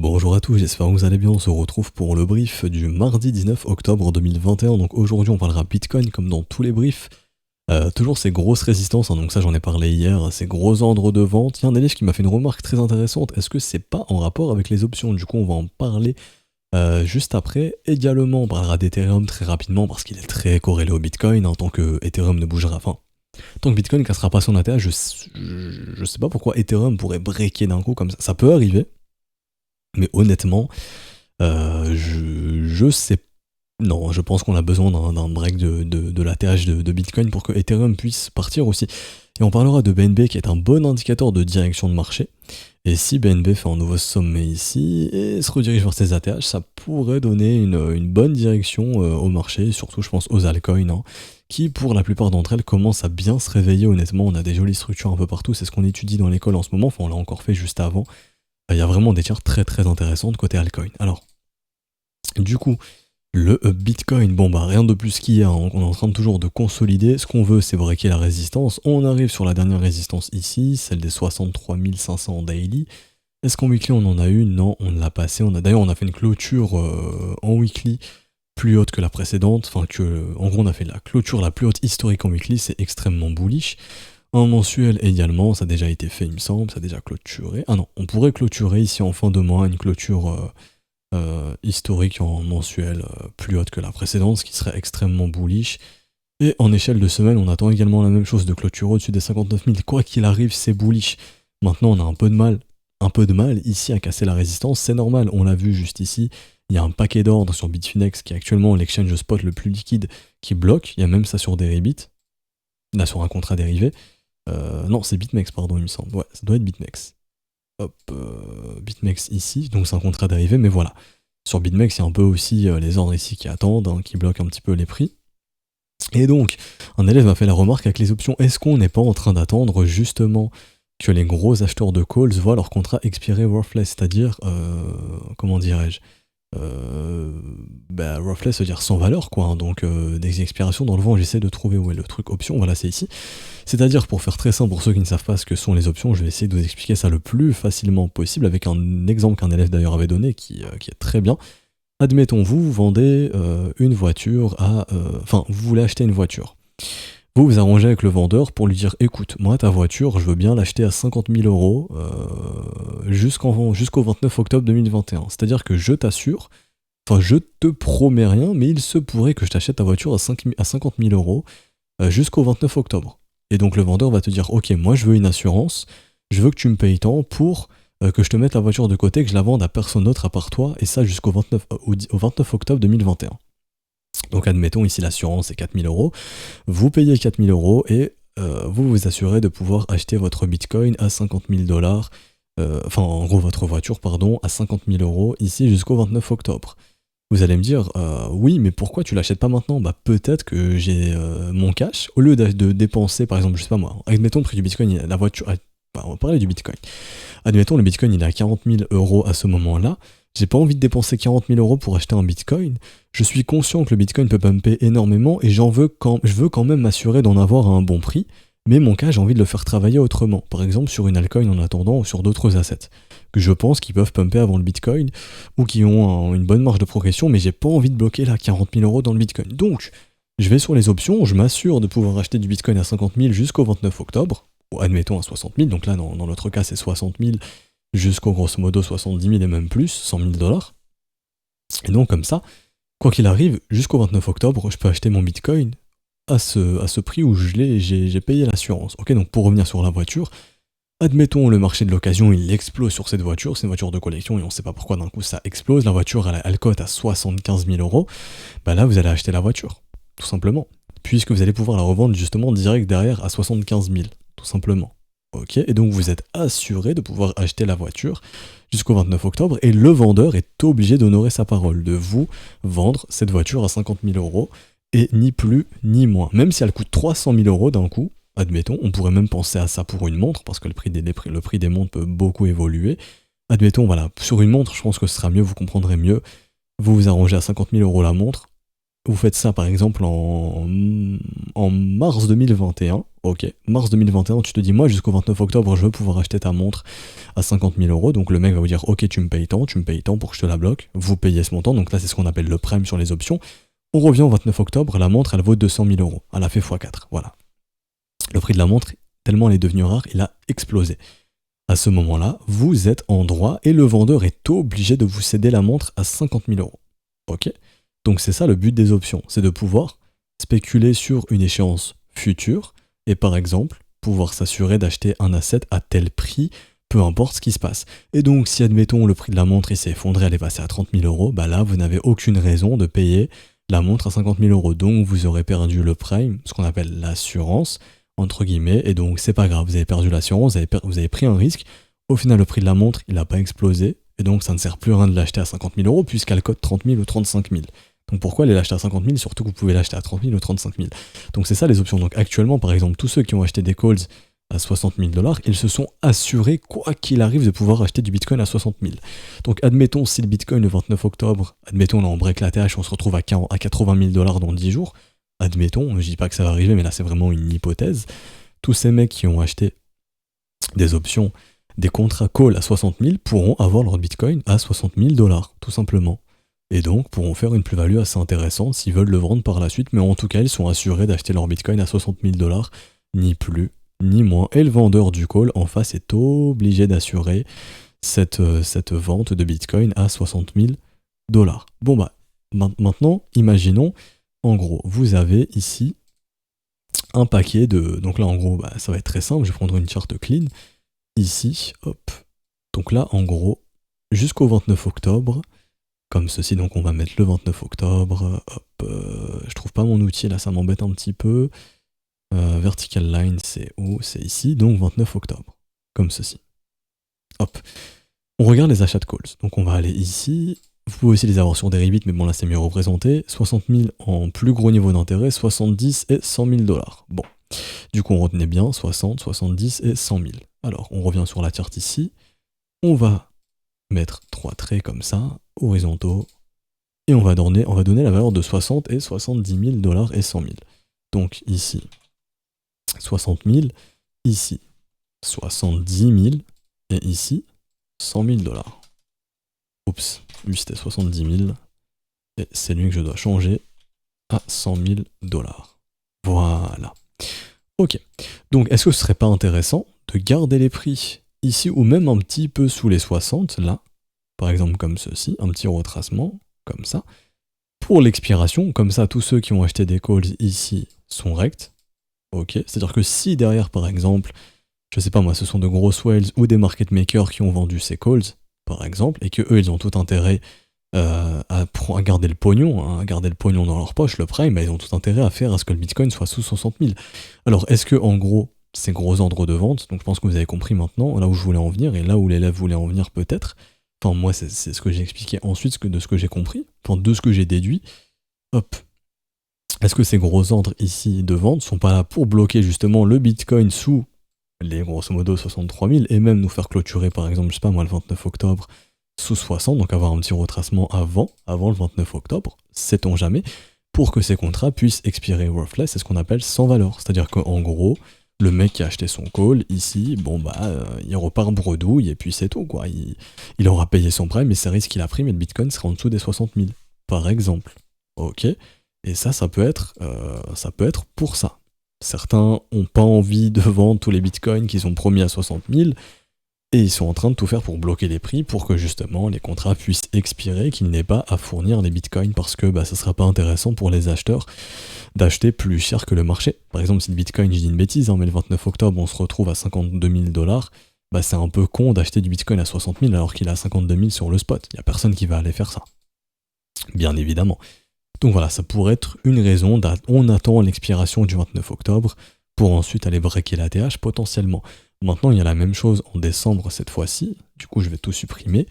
Bonjour à tous, j'espère que vous allez bien. On se retrouve pour le brief du mardi 19 octobre 2021. Donc aujourd'hui, on parlera Bitcoin comme dans tous les briefs. Toujours ces grosses résistances, hein, donc ça j'en ai parlé hier, ces gros ordres de vente. Il y a un élève qui m'a fait une remarque très intéressante. Est-ce que c'est pas en rapport avec les options? Du coup, on va en parler juste après. Également, on parlera d'Ethereum très rapidement parce qu'il est très corrélé au Bitcoin. En tant que Ethereum ne bougera, enfin, tant que Bitcoin ne cassera pas son ATH, je sais pas pourquoi Ethereum pourrait breaker d'un coup comme ça. Ça peut arriver. Mais honnêtement, je sais. Non, je pense qu'on a besoin d'un break de l'ATH de Bitcoin pour que Ethereum puisse partir aussi. Et on parlera de BNB qui est un bon indicateur de direction de marché. Et si BNB fait un nouveau sommet ici et se redirige vers ses ATH, ça pourrait donner une bonne direction au marché, surtout je pense aux altcoins, hein, qui pour la plupart d'entre elles commencent à bien se réveiller honnêtement. On a des jolies structures un peu partout, c'est ce qu'on étudie dans l'école en ce moment, enfin on l'a encore fait juste avant. Il y a vraiment des tiers très très intéressantes côté altcoin. Alors, du coup, le Bitcoin, bon bah rien de plus qu'hier, hein, on est en train de toujours de consolider. Ce qu'on veut, c'est breaker la résistance. On arrive sur la dernière résistance ici, celle des 63 500 en daily. Est-ce qu'en weekly on en a une? Non, on l'a passé. D'ailleurs, on a fait une clôture en weekly plus haute que la précédente. Enfin, en gros, on a fait la clôture la plus haute historique en weekly, c'est extrêmement bullish. En mensuel également, ça a déjà été fait, il me semble, ça a déjà clôturé. Ah non, on pourrait clôturer ici en fin de mois une clôture historique en mensuel plus haute que la précédente, ce qui serait extrêmement bullish. Et en échelle de semaine, on attend également la même chose de clôture au-dessus des 59 000. Quoi qu'il arrive, c'est bullish. Maintenant, on a un peu de mal ici à casser la résistance, c'est normal, on l'a vu juste ici. Il y a un paquet d'ordres sur Bitfinex qui est actuellement l'exchange spot le plus liquide qui bloque. Il y a même ça sur Deribit, là sur un contrat dérivé. Non, c'est BitMEX, pardon, il me semble. Ouais, ça doit être BitMEX. Hop, BitMEX ici, donc c'est un contrat dérivé, mais voilà. Sur BitMEX, il y a un peu aussi les ordres ici qui attendent, hein, qui bloquent un petit peu les prix. Et donc, un élève m'a fait la remarque avec les options, est-ce qu'on n'est pas en train d'attendre justement que les gros acheteurs de calls voient leur contrat expirer worthless, c'est-à-dire, comment dirais-je, worthless veut dire sans valeur quoi, hein, donc des expirations dans le vent. J'essaie de trouver où est le truc option, voilà c'est ici. C'est-à-dire, pour faire très simple pour ceux qui ne savent pas ce que sont les options, je vais essayer de vous expliquer ça le plus facilement possible avec un exemple qu'un élève d'ailleurs avait donné qui est très bien. Admettons, vous vendez une voiture à... Enfin, vous voulez acheter une voiture. Vous vous arrangez avec le vendeur pour lui dire « Écoute, moi ta voiture, je veux bien l'acheter à 50 000 euros jusqu'au 29 octobre 2021. » C'est-à-dire que je t'assure, enfin je te promets rien, mais il se pourrait que je t'achète ta voiture à 50 000 euros jusqu'au 29 octobre. Et donc le vendeur va te dire « Ok, moi je veux une assurance, je veux que tu me payes tant pour que je te mette la voiture de côté, que je la vende à personne d'autre à part toi, et ça jusqu'au 29 octobre 2021. » Donc admettons ici l'assurance est 4 000 euros, vous payez 4 000 euros et vous vous assurez de pouvoir acheter votre bitcoin à 50 000 dollars, enfin en gros votre voiture pardon, à 50 000 euros ici jusqu'au 29 octobre. Vous allez me dire, oui mais pourquoi tu l'achètes pas maintenant? Bah peut-être que j'ai mon cash, au lieu de dépenser par exemple, je sais pas moi, admettons le prix du bitcoin, la voiture, on va parler du bitcoin. Admettons le bitcoin il est à 40 000 euros à ce moment-là. J'ai pas envie de dépenser 40 000 euros pour acheter un bitcoin. Je suis conscient que le bitcoin peut pumper énormément et je veux quand même m'assurer d'en avoir à un bon prix. Mais mon cas, j'ai envie de le faire travailler autrement. Par exemple, sur une altcoin en attendant ou sur d'autres assets. Que je pense qu'ils peuvent pumper avant le bitcoin ou qui ont une bonne marge de progression, mais j'ai pas envie de bloquer là 40 000 euros dans le bitcoin. Donc, je vais sur les options, je m'assure de pouvoir acheter du bitcoin à 50 000 jusqu'au 29 octobre. Ou admettons à 60 000, donc là dans notre cas c'est 60 000 jusqu'au grosso modo 70 000 et même plus, 100 000 dollars. Et donc comme ça, quoi qu'il arrive, jusqu'au 29 octobre, je peux acheter mon bitcoin à ce prix où j'ai payé l'assurance. Ok, donc pour revenir sur la voiture, admettons le marché de l'occasion, il explose sur cette voiture, c'est une voiture de collection et on sait pas pourquoi d'un coup ça explose, la voiture elle cote à 75 000 euros, bah là vous allez acheter la voiture, tout simplement. Puisque vous allez pouvoir la revendre justement direct derrière à 75 000, tout simplement. Ok, et donc vous êtes assuré de pouvoir acheter la voiture jusqu'au 29 octobre et le vendeur est obligé d'honorer sa parole, de vous vendre cette voiture à 50 000 euros et ni plus ni moins. Même si elle coûte 300 000 euros d'un coup, admettons, on pourrait même penser à ça pour une montre parce que le prix des montres peut beaucoup évoluer. Admettons, voilà, sur une montre, je pense que ce sera mieux, vous comprendrez mieux. Vous vous arrangez à 50 000 euros la montre. Vous faites ça par exemple en mars 2021, Ok, mars 2021, tu te dis, moi jusqu'au 29 octobre, je veux pouvoir acheter ta montre à 50 000 euros. Donc le mec va vous dire, ok, tu me payes tant pour que je te la bloque. Vous payez ce montant, donc là c'est ce qu'on appelle le prime sur les options. On revient au 29 octobre, la montre elle vaut 200 000 euros. Elle a fait x4, voilà. Le prix de la montre, tellement elle est devenue rare, il a explosé. À ce moment-là, vous êtes en droit et le vendeur est obligé de vous céder la montre à 50 000 euros. Ok? Donc c'est ça le but des options, c'est de pouvoir spéculer sur une échéance future et par exemple pouvoir s'assurer d'acheter un asset à tel prix, peu importe ce qui se passe. Et donc si admettons le prix de la montre il s'est effondré, elle est passée à 30 000 euros, bah là vous n'avez aucune raison de payer la montre à 50 000 euros. Donc vous aurez perdu le prime, ce qu'on appelle l'assurance, entre guillemets, et donc c'est pas grave, vous avez perdu l'assurance, vous avez pris un risque. Au final, le prix de la montre, il n'a pas explosé, et donc ça ne sert plus à rien de l'acheter à 50 000 euros puisqu'elle cote 30 000 ou 35 000. Donc pourquoi aller l'acheter à 50 000, surtout que vous pouvez l'acheter à 30 000 ou 35 000. Donc c'est ça les options. Donc actuellement, par exemple, tous ceux qui ont acheté des calls à 60 000 $, ils se sont assurés, quoi qu'il arrive, de pouvoir acheter du Bitcoin à 60 000. Donc admettons, si le Bitcoin le 29 octobre, admettons là on break la TH, on se retrouve à 80 000 $ dans 10 jours, admettons, je dis pas que ça va arriver, mais là c'est vraiment une hypothèse, tous ces mecs qui ont acheté des options, des contrats call à 60 000 pourront avoir leur Bitcoin à 60 000 $, tout simplement. Et donc pourront faire une plus-value assez intéressante s'ils veulent le vendre par la suite, mais en tout cas ils sont assurés d'acheter leur Bitcoin à 60 000 $, ni plus, ni moins. Et le vendeur du call en face est obligé d'assurer cette vente de Bitcoin à 60 000 $. Bon bah, maintenant, imaginons, en gros, vous avez ici un paquet de... Donc là, en gros, bah, ça va être très simple, je vais prendre une charte clean. Ici, hop. Donc là, en gros, jusqu'au 29 octobre, comme ceci, donc on va mettre le 29 octobre, hop, je trouve pas mon outil, là, ça m'embête un petit peu. Vertical line, c'est où? C'est ici, donc 29 octobre, comme ceci. Hop. On regarde les achats de calls. Donc on va aller ici. Vous pouvez aussi les avoir sur Deribit, mais bon là c'est mieux représenté. 60 000 en plus gros niveau d'intérêt, 70 et 100 000 $. Bon. Du coup on retenait bien 60, 70 et 100 000. Alors on revient sur la charte ici. On va mettre 3 traits comme ça, horizontaux. Et on va donner la valeur de 60 et 70 000 $ et 100 000. Donc ici, 60 000. Ici, 70 000. Et ici, 100 000 $. Oups, lui c'était 70 000. Et c'est lui que je dois changer à 100 000 $. Voilà. Ok. Donc est-ce que ce serait pas intéressant de garder les prix ici ou même un petit peu sous les 60, là, par exemple comme ceci, un petit retracement, comme ça, pour l'expiration, comme ça tous ceux qui ont acheté des calls ici sont rects. Ok. C'est-à-dire que si derrière par exemple, je sais pas moi, ce sont de grosses whales ou des market makers qui ont vendu ces calls, par exemple, et que eux ils ont tout intérêt à garder le pognon, hein, à garder le pognon dans leur poche, le prime, bah, ils ont tout intérêt à faire à ce que le Bitcoin soit sous 60 000. Alors est-ce que en gros, ces gros ordres de vente, donc je pense que vous avez compris maintenant, là où je voulais en venir, et là où l'élève voulait en venir peut-être, enfin moi c'est ce que j'ai expliqué ensuite de ce que j'ai compris, enfin de ce que j'ai déduit, hop. Est-ce que ces gros ordres ici de vente sont pas là pour bloquer justement le Bitcoin sous les grosso modo 63 000 et même nous faire clôturer par exemple, je sais pas moi, le 29 octobre sous 60, donc avoir un petit retracement avant le 29 octobre, sait-on jamais, pour que ces contrats puissent expirer worthless, c'est ce qu'on appelle sans valeur. C'est-à-dire qu'en gros, le mec qui a acheté son call, ici, bon bah, il repart bredouille et puis c'est tout, quoi. Il aura payé son prime et ses risques qu'il a pris, mais le Bitcoin sera en dessous des 60 000, par exemple. Ok. Et ça peut être pour ça. Certains n'ont pas envie de vendre tous les bitcoins qu'ils ont promis à 60 000 et ils sont en train de tout faire pour bloquer les prix pour que justement les contrats puissent expirer, qu'ils n'aient pas à fournir les bitcoins parce que bah, ça sera pas intéressant pour les acheteurs d'acheter plus cher que le marché. Par exemple, si le bitcoin, je dis une bêtise, hein, mais le 29 octobre on se retrouve à 52 000 $, bah, c'est un peu con d'acheter du bitcoin à 60 000 alors qu'il est à 52 000 sur le spot. Il n'y a personne qui va aller faire ça. Bien évidemment. Donc voilà, ça pourrait être une raison, on attend l'expiration du 29 octobre pour ensuite aller breaker la TH potentiellement. Maintenant, il y a la même chose en décembre cette fois-ci, du coup je vais tout supprimer.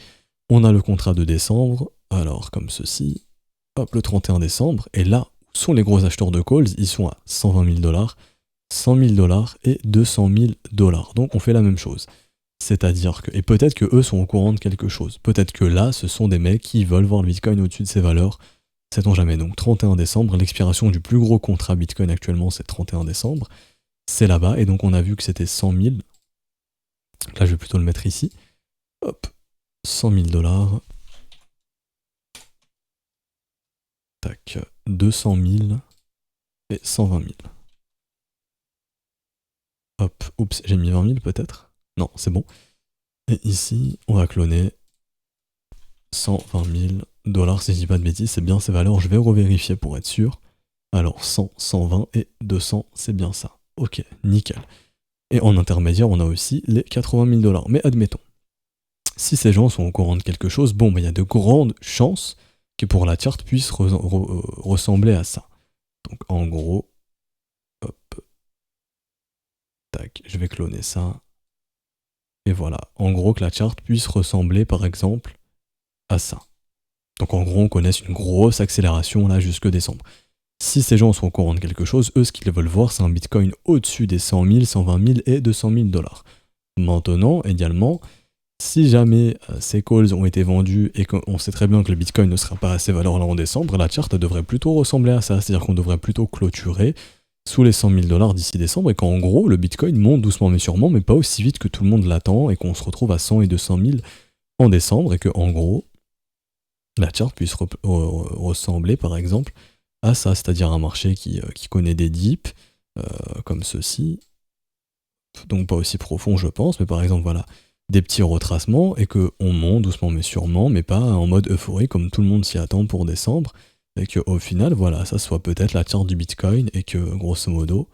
On a le contrat de décembre, alors comme ceci, hop, le 31 décembre, et là, où sont les gros acheteurs de calls? Ils sont à 120 000 $, 100 000 $ et 200 000 $. Donc on fait la même chose. C'est-à-dire que, et peut-être que eux sont au courant de quelque chose, peut-être que là, ce sont des mecs qui veulent voir le Bitcoin au-dessus de ses valeurs. Sait-on jamais. Donc 31 décembre, l'expiration du plus gros contrat Bitcoin actuellement c'est 31 décembre. c'est là-bas, et donc on a vu que c'était 100 000. Là, je vais plutôt le mettre ici. Hop, 100 000 $. Tac, 200 000 et 120 000. Hop, oups, j'ai mis 20 000 peut-être. Non, c'est bon. Et ici, on va cloner 120 000 $, si je dis pas de bêtises, c'est bien ces valeurs, je vais revérifier pour être sûr. Alors 100, 120 et 200, c'est bien ça. Ok, nickel. Et en intermédiaire, on a aussi les 80 000 $. Mais admettons, si ces gens sont au courant de quelque chose, bon, il y a de grandes chances que pour la charte puisse ressembler à ça. Donc en gros, hop, tac, je vais cloner ça. Et voilà, en gros que la charte puisse ressembler par exemple à ça. Donc en gros, on connaisse une grosse accélération là jusque décembre. Si ces gens sont au courant de quelque chose, eux, ce qu'ils veulent voir, c'est un Bitcoin au-dessus des 100 000, 120 000 et 200 000 $. Maintenant, également, si jamais ces calls ont été vendus et qu'on sait très bien que le Bitcoin ne sera pas à ces valeurs-là en décembre, la charte devrait plutôt ressembler à ça. C'est-à-dire qu'on devrait plutôt clôturer sous les 100 000 $ d'ici décembre et qu'en gros, le Bitcoin monte doucement mais sûrement, mais pas aussi vite que tout le monde l'attend et qu'on se retrouve à 100 et 200 000 en décembre et que en gros, la charte puisse ressembler par exemple à ça, c'est-à-dire un marché qui connaît des dips comme ceci, donc pas aussi profond je pense, mais par exemple voilà, des petits retracements et qu'on monte doucement mais sûrement, mais pas en mode euphorie comme tout le monde s'y attend pour décembre, et qu'au final voilà, ça soit peut-être la charte du Bitcoin et que grosso modo,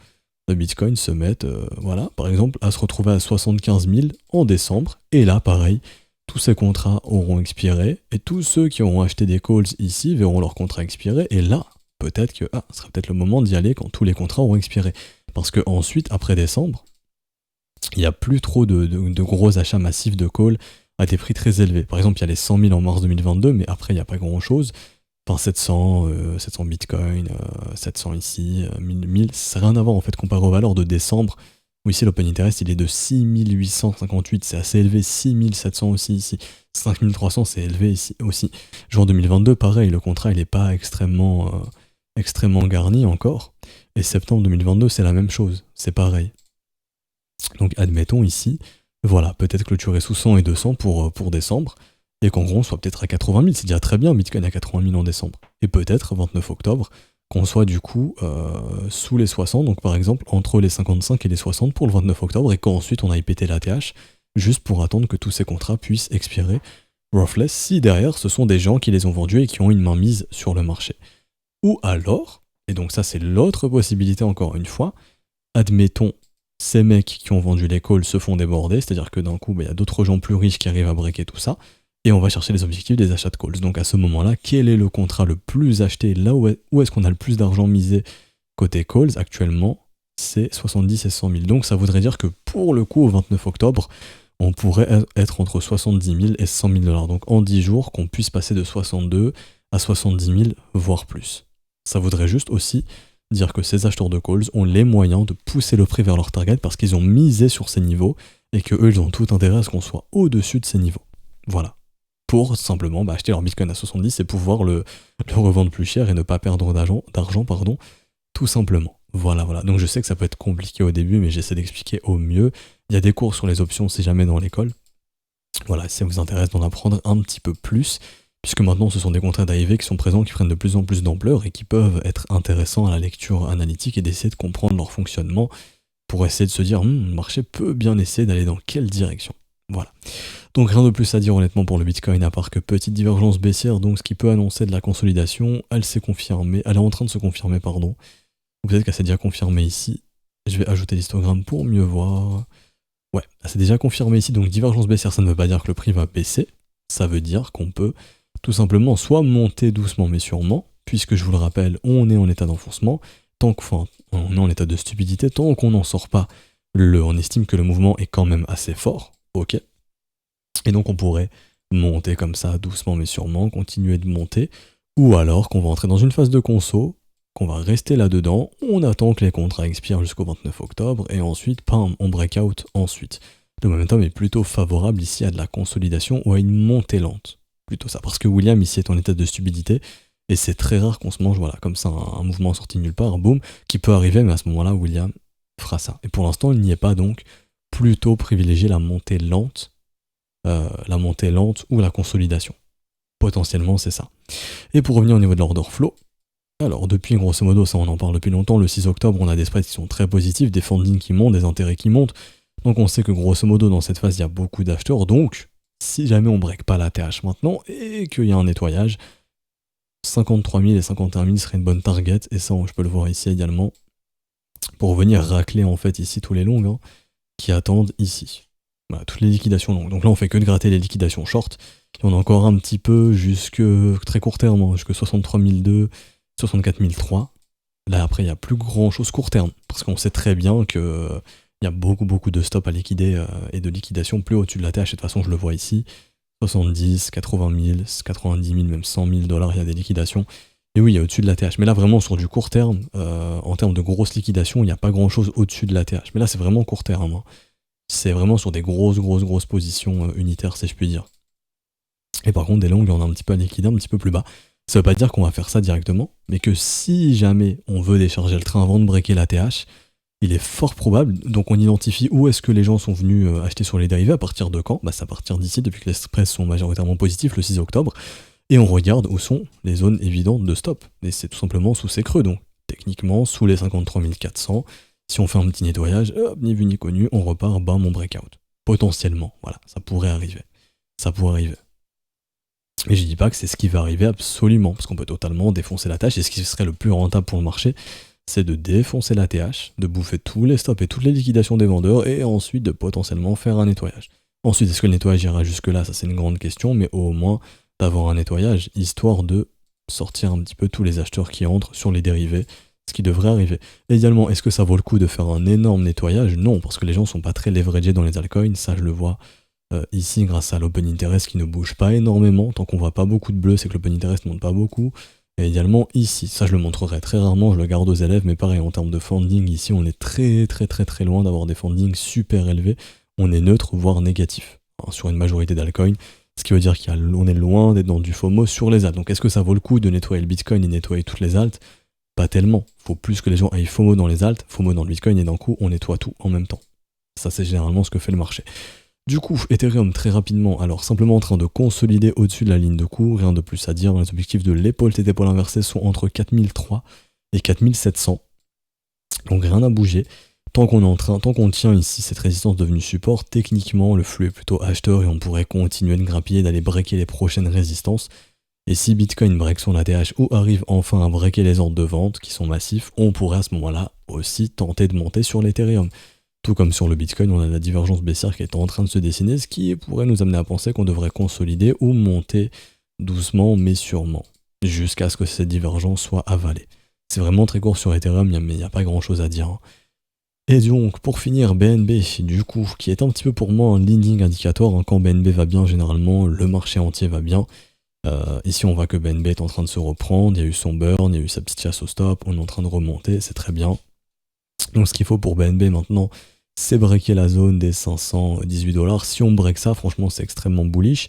le Bitcoin se mette, voilà, par exemple à se retrouver à 75 000 en décembre, et là pareil, tous ces contrats auront expiré, et tous ceux qui auront acheté des calls ici verront leur contrat expirer, et là, peut-être que ce sera peut-être le moment d'y aller quand tous les contrats auront expiré. Parce que ensuite, après décembre, il n'y a plus trop de gros achats massifs de calls à des prix très élevés. Par exemple, il y a les 100 000 en mars 2022, mais après, il n'y a pas grand-chose. Enfin, 700 Bitcoin, 700 ici, 1000, ça n'a rien à voir en fait comparé aux valeurs de décembre, où ici l'Open Interest il est de 6858, c'est assez élevé, 6700 aussi ici, 5300 c'est élevé ici aussi. Juin 2022, pareil, le contrat il n'est pas extrêmement garni encore, et septembre 2022 c'est la même chose, c'est pareil. Donc admettons ici, voilà, peut-être clôturer sous 100 et 200 pour décembre, et qu'en gros on soit peut-être à 80 000, c'est déjà très bien Bitcoin à 80 000 en décembre. Et peut-être, 29 octobre, qu'on soit du coup sous les 60, donc par exemple entre les 55 et les 60 pour le 29 octobre, et qu'ensuite on aille péter l'ATH, juste pour attendre que tous ces contrats puissent expirer, roughless, si derrière ce sont des gens qui les ont vendus et qui ont une mainmise sur le marché. Ou alors, et donc ça c'est l'autre possibilité encore une fois, admettons ces mecs qui ont vendu les calls se font déborder, c'est-à-dire que d'un coup, il y a d'autres gens plus riches qui arrivent à breaker tout ça, et on va chercher les objectifs des achats de calls. Donc à ce moment-là, quel est le contrat le plus acheté, là où est-ce qu'on a le plus d'argent misé côté calls actuellement, c'est 70 et 100 000. Donc ça voudrait dire que pour le coup, au 29 octobre, on pourrait être entre 70 000 et 100 000 $. Donc en 10 jours, qu'on puisse passer de 62 à 70 000, voire plus. Ça voudrait juste aussi dire que ces acheteurs de calls ont les moyens de pousser le prix vers leur target parce qu'ils ont misé sur ces niveaux et que eux ils ont tout intérêt à ce qu'on soit au-dessus de ces niveaux. Voilà. Pour simplement acheter leur Bitcoin à 70 et pouvoir le revendre plus cher et ne pas perdre d'argent, tout simplement. Voilà. Donc je sais que ça peut être compliqué au début, mais j'essaie d'expliquer au mieux. Il y a des cours sur les options si jamais dans l'école. Voilà, si ça vous intéresse d'en apprendre un petit peu plus, puisque maintenant ce sont des contrats d'AIV qui sont présents, qui prennent de plus en plus d'ampleur et qui peuvent être intéressants à la lecture analytique et d'essayer de comprendre leur fonctionnement pour essayer de se dire le marché peut bien essayer d'aller dans quelle direction. Voilà. Donc rien de plus à dire honnêtement pour le Bitcoin à part que petite divergence baissière, donc ce qui peut annoncer de la consolidation, elle s'est confirmée, elle est en train de se confirmer, pardon. Ou peut-être qu'elle s'est déjà confirmée ici. Je vais ajouter l'histogramme pour mieux voir. Ouais, elle s'est déjà confirmée ici, donc divergence baissière, ça ne veut pas dire que le prix va baisser, ça veut dire qu'on peut tout simplement soit monter doucement mais sûrement, puisque je vous le rappelle, on est en état d'enfoncement, on est en état de stupidité, tant qu'on n'en sort pas, on estime que le mouvement est quand même assez fort, ok. Et donc on pourrait monter comme ça, doucement mais sûrement, continuer de monter, ou alors qu'on va entrer dans une phase de conso, qu'on va rester là-dedans, on attend que les contrats expirent jusqu'au 29 octobre, et ensuite, pam, on breakout ensuite. Le momentum est plutôt favorable ici à de la consolidation ou à une montée lente. Plutôt ça, parce que William ici est en état de stupidité, et c'est très rare qu'on se mange, voilà, comme ça, un mouvement sorti nulle part, boum, qui peut arriver, mais à ce moment-là, William, fera ça. Et pour l'instant, il n'y est pas, donc plutôt privilégier la montée lente ou la consolidation. Potentiellement, c'est ça. Et pour revenir au niveau de l'order flow, alors depuis, grosso modo, ça on en parle depuis longtemps, le 6 octobre, on a des spreads qui sont très positifs, des fundings qui montent, des intérêts qui montent. Donc on sait que grosso modo, dans cette phase, il y a beaucoup d'acheteurs. Donc, si jamais on break pas la TH maintenant et qu'il y a un nettoyage, 53 000 et 51 000 serait une bonne target. Et ça, je peux le voir ici également. Pour venir racler en fait ici tous les longs hein, qui attendent ici. Voilà, toutes les liquidations longues. Donc là, on fait que de gratter les liquidations short. Et on a encore un petit peu jusque très court terme, hein, jusque 63 002, 64 003. Là, après, il n'y a plus grand chose court terme. Parce qu'on sait très bien que il y a beaucoup de stops à liquider et de liquidation plus au-dessus de la TH. Et de toute façon, je le vois ici. 70, 80 000, 90 000, même 100 000 $, il y a des liquidations. Et oui, il y a au-dessus de la TH. Mais là, vraiment, sur du court terme, en termes de grosses liquidations, il n'y a pas grand-chose au-dessus de la TH. Mais là, c'est vraiment court terme. Hein. C'est vraiment sur des grosses positions unitaires, si je puis dire. Et par contre, des longues, on a un petit peu à liquider, un petit peu plus bas. Ça veut pas dire qu'on va faire ça directement, mais que si jamais on veut décharger le train avant de breaker la TH, il est fort probable, donc on identifie où est-ce que les gens sont venus acheter sur les dérivés, à partir de quand, c'est à partir d'ici, depuis que les spreads sont majoritairement positifs, le 6 octobre, et on regarde où sont les zones évidentes de stop. Et c'est tout simplement sous ces creux, donc techniquement sous les 53 400, si on fait un petit nettoyage, hop, ni vu ni connu, on repart, bam, on breakout. Potentiellement, voilà, ça pourrait arriver. Ça pourrait arriver. Mais je dis pas que c'est ce qui va arriver absolument, parce qu'on peut totalement défoncer la TH, et ce qui serait le plus rentable pour le marché, c'est de défoncer la TH, de bouffer tous les stops et toutes les liquidations des vendeurs, et ensuite de potentiellement faire un nettoyage. Ensuite, est-ce que le nettoyage ira jusque-là? Ça c'est une grande question, mais au moins d'avoir un nettoyage, histoire de sortir un petit peu tous les acheteurs qui entrent sur les dérivés, ce qui devrait arriver. Et également, est-ce que ça vaut le coup de faire un énorme nettoyage? Non, parce que les gens sont pas très leveragés dans les altcoins, ça je le vois ici grâce à l'open interest qui ne bouge pas énormément. Tant qu'on voit pas beaucoup de bleu, c'est que l'open interest ne monte pas beaucoup. Et également ici, ça je le montrerai très rarement, je le garde aux élèves, mais pareil en termes de funding, ici on est très loin d'avoir des fundings super élevés. On est neutre, voire négatif, hein, sur une majorité d'altcoins, ce qui veut dire qu'on est loin d'être dans du FOMO sur les alts. Donc est-ce que ça vaut le coup de nettoyer le Bitcoin et nettoyer toutes les alts? Pas tellement. Faut plus que les gens aillent FOMO dans les alts, FOMO dans le Bitcoin, et d'un coup on nettoie tout en même temps. Ça c'est généralement ce que fait le marché. Du coup, Ethereum très rapidement, alors simplement en train de consolider au-dessus de la ligne de cours, rien de plus à dire, les objectifs de l'épaule et d'épaule inversée sont entre 4003 et 4700, donc rien à bouger. Tant qu'on tient ici cette résistance devenue support, techniquement le flux est plutôt acheteur et on pourrait continuer de grappiller, d'aller breaker les prochaines résistances. Et si Bitcoin break son ATH ou arrive enfin à breaker les ordres de vente qui sont massifs, on pourrait à ce moment-là aussi tenter de monter sur l'Ethereum. Tout comme sur le Bitcoin, on a la divergence baissière qui est en train de se dessiner, ce qui pourrait nous amener à penser qu'on devrait consolider ou monter doucement mais sûrement, jusqu'à ce que cette divergence soit avalée. C'est vraiment très court sur Ethereum, mais il n'y a pas grand chose à dire. Et donc, pour finir, BNB, du coup, qui est un petit peu pour moi un leading indicator, hein, quand BNB va bien, généralement, le marché entier va bien. Ici, on voit que BNB est en train de se reprendre, il y a eu son burn, il y a eu sa petite chasse au stop, on est en train de remonter, c'est très bien. Donc, ce qu'il faut pour BNB maintenant, c'est breaker la zone des 518 $. Si on break ça, franchement, c'est extrêmement bullish.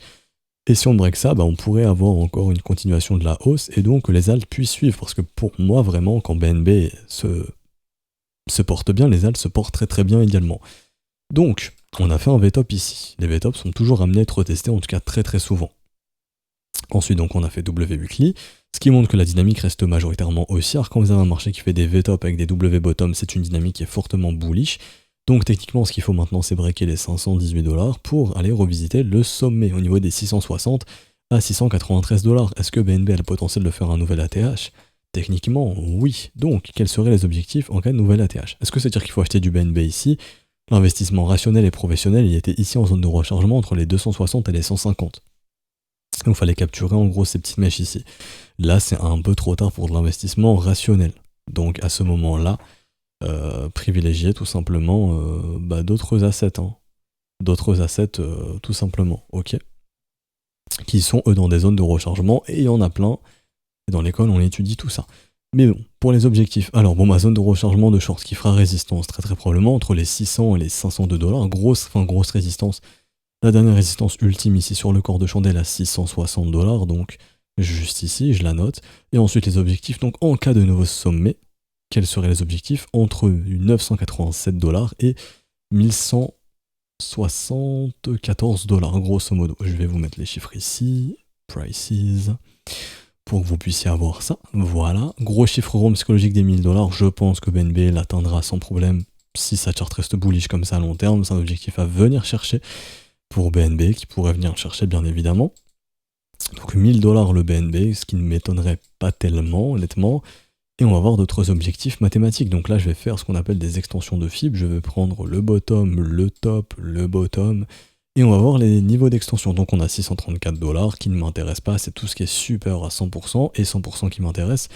Et si on break ça, on pourrait avoir encore une continuation de la hausse et donc que les alts puissent suivre. Parce que pour moi, vraiment, quand BNB se porte bien, les alts se portent très bien également. Donc, on a fait un VTOP ici. Les VTOP sont toujours amenés à être retestés, en tout cas très souvent. Ensuite, donc, on a fait W weekly, ce qui montre que la dynamique reste majoritairement haussière. Quand vous avez un marché qui fait des VTOP avec des W bottom, c'est une dynamique qui est fortement bullish. Donc techniquement, ce qu'il faut maintenant, c'est breaker les 518 $ pour aller revisiter le sommet au niveau des 660 à 693 $. Est-ce que BNB a le potentiel de faire un nouvel ATH? Techniquement, oui. Donc, quels seraient les objectifs en cas de nouvel ATH? Est-ce que c'est-à-dire qu'il faut acheter du BNB ici? L'investissement rationnel et professionnel, il était ici en zone de rechargement entre les 260 et les 150. Donc il fallait capturer en gros ces petites mèches ici. Là, c'est un peu trop tard pour de l'investissement rationnel. Donc à ce moment-là, privilégier tout simplement d'autres assets. Hein. D'autres assets tout simplement, ok. Qui sont eux dans des zones de rechargement, et il y en a plein. Et dans l'école, on étudie tout ça. Mais bon, pour les objectifs, alors ma zone de rechargement de short qui fera résistance très probablement entre les 600 et les 502 $. Grosse résistance. La dernière résistance ultime ici sur le corps de chandelle à 660 $, donc juste ici, je la note. Et ensuite les objectifs, donc en cas de nouveau sommet, quels seraient les objectifs entre 987 $ et 1174 $, grosso modo. Je vais vous mettre les chiffres ici, prices, pour que vous puissiez avoir ça. Voilà, gros chiffre rond psychologique des 1000 $. Je pense que BNB l'atteindra sans problème si sa chart reste bullish comme ça à long terme. C'est un objectif à venir chercher pour BNB, qui pourrait venir le chercher bien évidemment. Donc 1000 $ le BNB, ce qui ne m'étonnerait pas tellement, honnêtement. Et on va voir d'autres objectifs mathématiques. Donc là, je vais faire ce qu'on appelle des extensions de fib. Je vais prendre le bottom, le top, le bottom. Et on va voir les niveaux d'extension. Donc on a 634 $ qui ne m'intéresse pas. C'est tout ce qui est supérieur à 100% et 100% qui m'intéresse.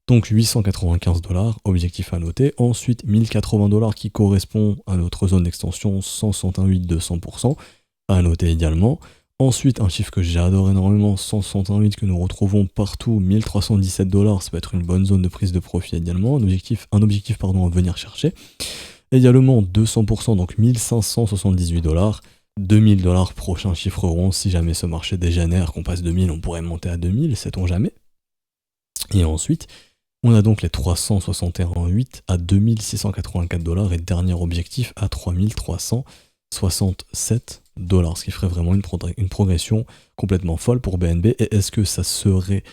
Donc 895 $, objectif à noter. Ensuite 1080 $ qui correspond à notre zone d'extension 161,8 de 100%, à noter également. Ensuite, un chiffre que j'adore énormément, 161,8 que nous retrouvons partout, 1317 $, ça peut être une bonne zone de prise de profit également, un objectif à venir chercher. Également 200%, donc 1578 $, 2000 $, prochain chiffre rond, si jamais ce marché dégénère, qu'on passe 2000, on pourrait monter à 2000, sait-on jamais. Et ensuite, on a donc les 361,8 à 2684 $, et dernier objectif à 3367 $, ce qui ferait vraiment une progression complètement folle pour BNB. Et est-ce que ça serait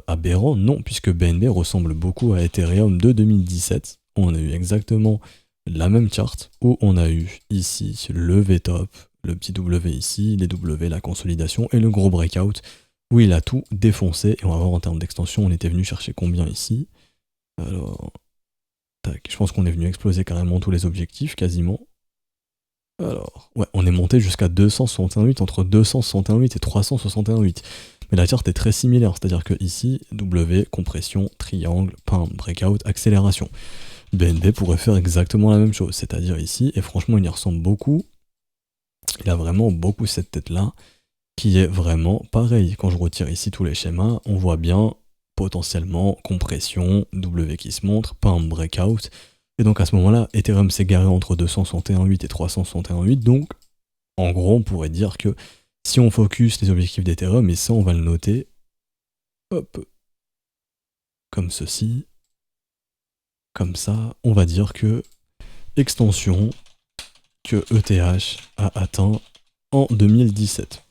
aberrant? Non, puisque BNB ressemble beaucoup à Ethereum de 2017. On a eu exactement la même charte, où on a eu ici le VTOP, le petit W ici, les W, la consolidation, et le gros breakout, où il a tout défoncé. Et on va voir en termes d'extension, on était venu chercher combien ici. Alors, tac, je pense qu'on est venu exploser carrément tous les objectifs, quasiment. Alors, ouais, on est monté jusqu'à 261,8, entre 261,8 et 361,8. Mais la charte est très similaire, c'est-à-dire que ici, W, compression, triangle, pain, breakout, accélération. BNB pourrait faire exactement la même chose, c'est-à-dire ici, et franchement il y ressemble beaucoup. Il a vraiment beaucoup cette tête-là, qui est vraiment pareil. Quand je retire ici tous les schémas, on voit bien potentiellement compression, W qui se montre, pain, breakout. Et donc à ce moment-là, Ethereum s'est garé entre 261,8 et 361,8, donc en gros on pourrait dire que si on focus les objectifs d'Ethereum, et ça on va le noter, hop, comme ceci, comme ça, on va dire que extension que ETH a atteint en 2017.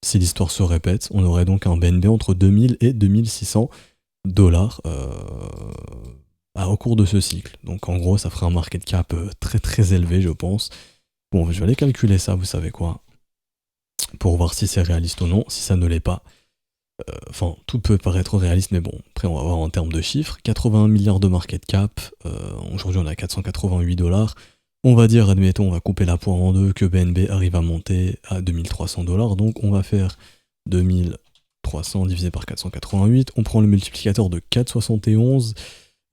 Si l'histoire se répète, on aurait donc un BNB entre 2000 et 2600 $ au cours de ce cycle. Donc en gros, ça ferait un market cap très très élevé, je pense. Bon, je vais aller calculer ça, vous savez quoi, pour voir si c'est réaliste ou non. Si ça ne l'est pas, enfin, tout peut paraître réaliste, mais bon, après on va voir en termes de chiffres. 81 milliards de market cap, aujourd'hui on a 488 $. On va dire, admettons, on va couper la poire en deux, que BNB arrive à monter à 2300 $. Donc on va faire 2300 divisé par 488, on prend le multiplicateur de 4,71,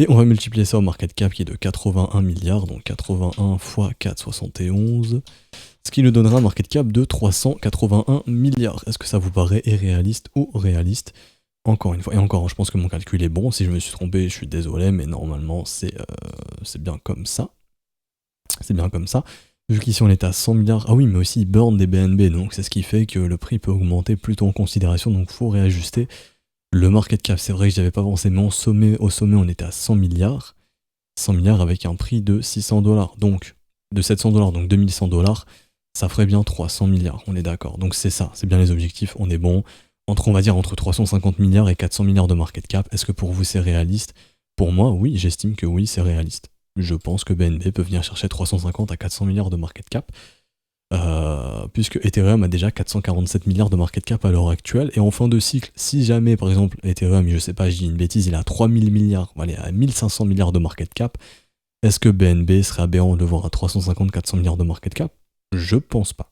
et on va multiplier ça au market cap qui est de 81 milliards, donc 81 fois 4,71, ce qui nous donnera un market cap de 381 milliards. Est-ce que ça vous paraît irréaliste ou réaliste? Encore une fois, et encore, je pense que mon calcul est bon. Si je me suis trompé, je suis désolé, mais normalement c'est bien comme ça. C'est bien comme ça. Vu qu'ici on est à 100 milliards, ah oui, mais aussi il burn des BNB, donc c'est ce qui fait que le prix peut augmenter plutôt en considération, donc il faut réajuster le market cap. C'est vrai que j'avais pas pensé, mais au sommet on était à 100 milliards. 100 milliards avec un prix de 600 $, donc de 700 $, donc 2100 $, ça ferait bien 300 milliards, on est d'accord. Donc c'est ça, c'est bien les objectifs, on est bon. On va dire entre 350 milliards et 400 milliards de market cap. Est-ce que pour vous c'est réaliste? Pour moi, oui, j'estime que oui, c'est réaliste. Je pense que BNB peut venir chercher 350 à 400 milliards de market cap, puisque Ethereum a déjà 447 milliards de market cap à l'heure actuelle, et en fin de cycle, si jamais par exemple Ethereum, je sais pas, je dis une bêtise, il a 3000 milliards, allez, à 1500 milliards de market cap, est-ce que BNB serait aberrant de le voir à 350-400 milliards de market cap? Je pense pas.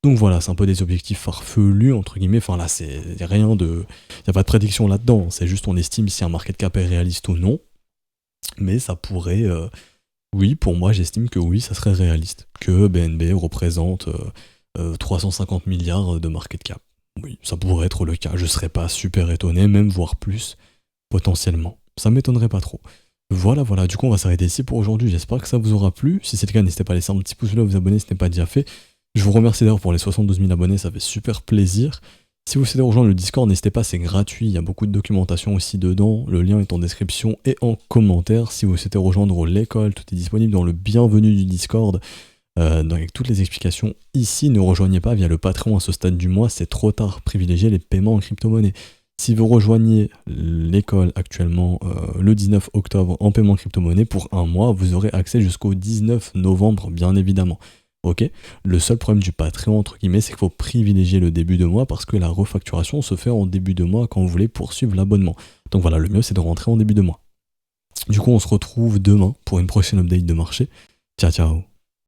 Donc voilà, c'est un peu des objectifs farfelus, entre guillemets, enfin là c'est rien de... Il n'y a pas de prédiction là-dedans, c'est juste on estime si un market cap est réaliste ou non, mais ça pourrait... Oui, pour moi j'estime que oui, ça serait réaliste, que BNB représente 350 milliards de market cap. Oui, ça pourrait être le cas, je serais pas super étonné, même voire plus, potentiellement. Ça m'étonnerait pas trop. Voilà, du coup on va s'arrêter ici pour aujourd'hui, j'espère que ça vous aura plu. Si c'est le cas, n'hésitez pas à laisser un petit pouce bleu, à vous abonner si ce n'est pas déjà fait. Je vous remercie d'ailleurs pour les 72 000 abonnés, ça fait super plaisir. Si vous souhaitez rejoindre le Discord, n'hésitez pas, c'est gratuit, il y a beaucoup de documentation aussi dedans, le lien est en description et en commentaire. Si vous souhaitez rejoindre l'école, tout est disponible dans le bienvenu du Discord, avec toutes les explications ici. Ne rejoignez pas via le Patreon à ce stade du mois, c'est trop tard, privilégiez les paiements en crypto-monnaie. Si vous rejoignez l'école actuellement le 19 octobre en paiement crypto-monnaie pour un mois, vous aurez accès jusqu'au 19 novembre, bien évidemment. Ok. Le seul problème du Patreon, entre guillemets, c'est qu'il faut privilégier le début de mois parce que la refacturation se fait en début de mois quand vous voulez poursuivre l'abonnement. Donc voilà, le mieux c'est de rentrer en début de mois. Du coup, on se retrouve demain pour une prochaine update de marché. Ciao, ciao.